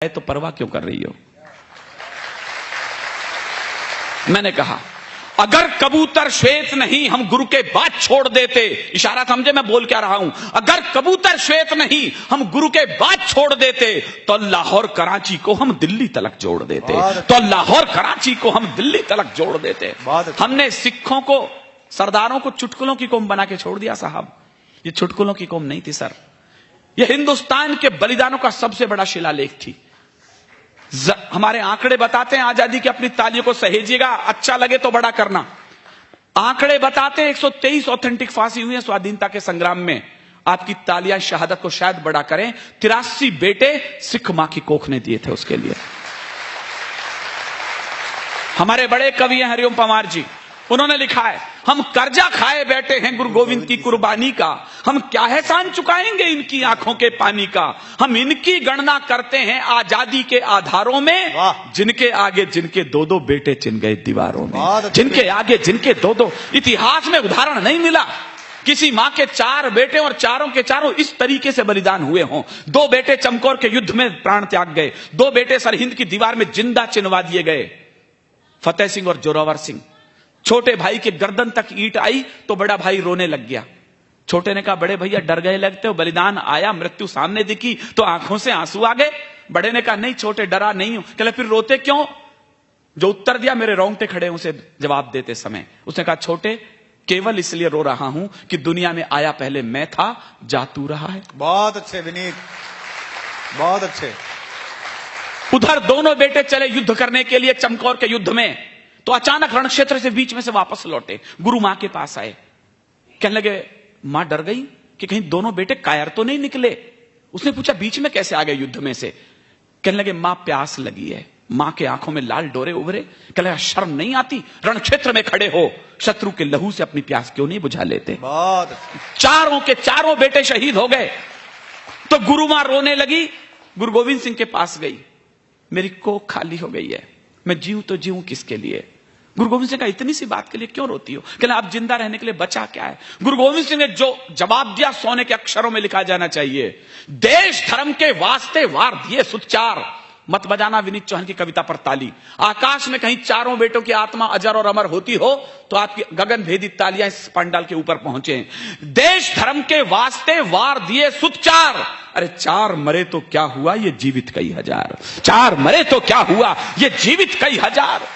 तो परवाह क्यों कर रही हो? मैंने कहा अगर कबूतर श्वेत नहीं हम गुरु के बात छोड़ देते, इशारा समझे मैं बोल क्या रहा हूं, अगर कबूतर श्वेत नहीं हम गुरु के बात छोड़ देते तो लाहौर कराची को हम दिल्ली तलक जोड़ देते, तो लाहौर कराची को हम दिल्ली तलक जोड़ देते। हमने सिखों को, सरदारों को चुटकुलों की कौम बना के छोड़ दिया साहब। ये चुटकुलों की कौम नहीं थी सर, ये हिंदुस्तान के बलिदानों का सबसे बड़ा शिलालेख थी। हमारे आंकड़े बताते हैं, आजादी की अपनी तालियों को सहेजिएगा, अच्छा लगे तो बड़ा करना। आंकड़े बताते हैं 123 ऑथेंटिक फांसी हुई है स्वाधीनता के संग्राम में। आपकी तालियां शहादत को शायद बड़ा करें। 83 बेटे सिख मां की कोख ने दिए थे उसके लिए। हमारे बड़े कवि हैं हरिओम पंवार जी, उन्होंने लिखा है हम कर्जा खाए बैठे हैं गुरु गोविंद की कुर्बानी का, हम क्या एहसान चुकाएंगे इनकी आंखों के पानी का। हम इनकी गणना करते हैं आजादी के आधारों में, जिनके आगे जिनके दो दो बेटे चिन गए दीवारों में, जिनके आगे जिनके दो दो। इतिहास में उदाहरण नहीं मिला किसी मां के 4 बेटे और चारों के चारों इस तरीके से बलिदान हुए हों। 2 बेटे चमकौर के युद्ध में प्राण त्याग गए, 2 बेटे सरहिंद की दीवार में जिंदा चिनवा दिए गए, फतेह सिंह और जोरावर सिंह। छोटे भाई के गर्दन तक ईंट आई तो बड़ा भाई रोने लग गया। छोटे ने कहा बड़े भैया डर गए लगते हो, बलिदान आया, मृत्यु सामने दिखी तो आंखों से आंसू आ गए। बड़े ने कहा नहीं छोटे डरा नहीं हूं। कहले फिर रोते क्यों? जो उत्तर दिया मेरे रोंगटे खड़े उसे जवाब देते समय। उसने कहा छोटे केवल इसलिए रो रहा हूं कि दुनिया में आया पहले मैं था, जा तू रहा है। बहुत अच्छे विनीत, बहुत अच्छे। उधर दोनों बेटे चले युद्ध करने के लिए चमकौर के युद्ध में, तो अचानक रण क्षेत्र से बीच में से वापस लौटे, गुरु मां के पास आए। कहने लगे मां डर गई कि कहीं दोनों बेटे कायर तो नहीं निकले। उसने पूछा बीच में कैसे आ गए युद्ध में से? कहने लगे मां प्यास लगी है। मां के आंखों में लाल डोरे उभरे। कहने लगा शर्म नहीं आती, रण क्षेत्र में खड़े हो, शत्रु के लहू से अपनी प्यास क्यों नहीं बुझा लेते? चारों के चारों बेटे शहीद हो गए। तो गुरु मां रोने लगी, गुरु गोविंद सिंह के पास गई, मेरी कोख खाली हो गई है, मैं जीऊं तो जीऊं किसके लिए? गुरु गोविंद सिंह का इतनी सी बात के लिए क्यों रोती हो? कहना आप जिंदा रहने के लिए बचा क्या है? गुरु गोविंद सिंह ने जो जवाब दिया सोने के अक्षरों में लिखा जाना चाहिए। देश धर्म के वास्ते वार दिए सुचार। मत बजाना विनीत चौहान की कविता पर ताली। आकाश में कहीं चारों बेटों की आत्मा अजर और अमर होती हो तो आपकी गगन भेदी तालियां इस पंडाल के ऊपर पहुंचे। देश धर्म के वास्ते वार दिए सुचार। अरे 4 मरे तो क्या हुआ, ये जीवित कई हजार। 4 मरे तो क्या हुआ, ये जीवित कई हजार।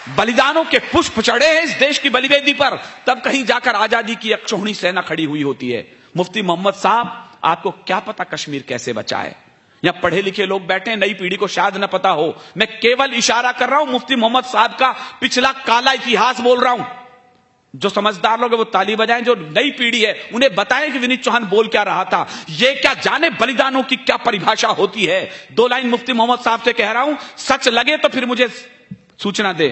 बलिदानों के पुष्प चढ़े हैं इस देश की बलिवेदी पर, तब कहीं जाकर आजादी की अक्षौहिणी सेना खड़ी हुई होती है। मुफ्ती मोहम्मद साहब आपको क्या पता कश्मीर कैसे बचा है? यहां पढ़े लिखे लोग बैठे हैं, नई पीढ़ी को शायद न पता हो। मैं केवल इशारा कर रहा हूं, मुफ्ती मोहम्मद साहब का पिछला काला इतिहास बोल रहा हूं। जो समझदार लोग हैं वो ताली बजाएं, जो नई पीढ़ी है उन्हें बताएं कि विनीत चौहान बोल क्या रहा था। ये क्या जाने बलिदानों की क्या परिभाषा होती है। 2 लाइन मुफ्ती मोहम्मद साहब से कह रहा हूं, सच लगे तो फिर मुझे सूचना दे।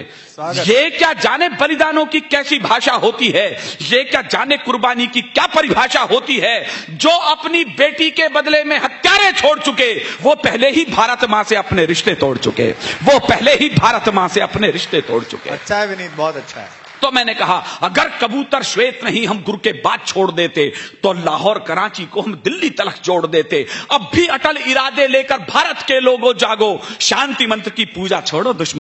ये क्या जाने बलिदानों की कैसी भाषा होती है, ये क्या जाने कुर्बानी की क्या परिभाषा होती है। जो अपनी बेटी के बदले में हत्यारे छोड़ चुके वो पहले ही भारत मां से अपने रिश्ते तोड़ चुके, वो पहले ही भारत मां से अपने रिश्ते तोड़ चुके। अच्छा है विनीत, बहुत अच्छा है। तो मैंने कहा अगर कबूतर श्वेत नहीं हम गुरु के बात छोड़ देते तो लाहौर कराची को हम दिल्ली तलक जोड़ देते। अब भी अटल इरादे लेकर भारत के लोगों जागो, शांति मंत्र की पूजा छोड़ो, दुश्मन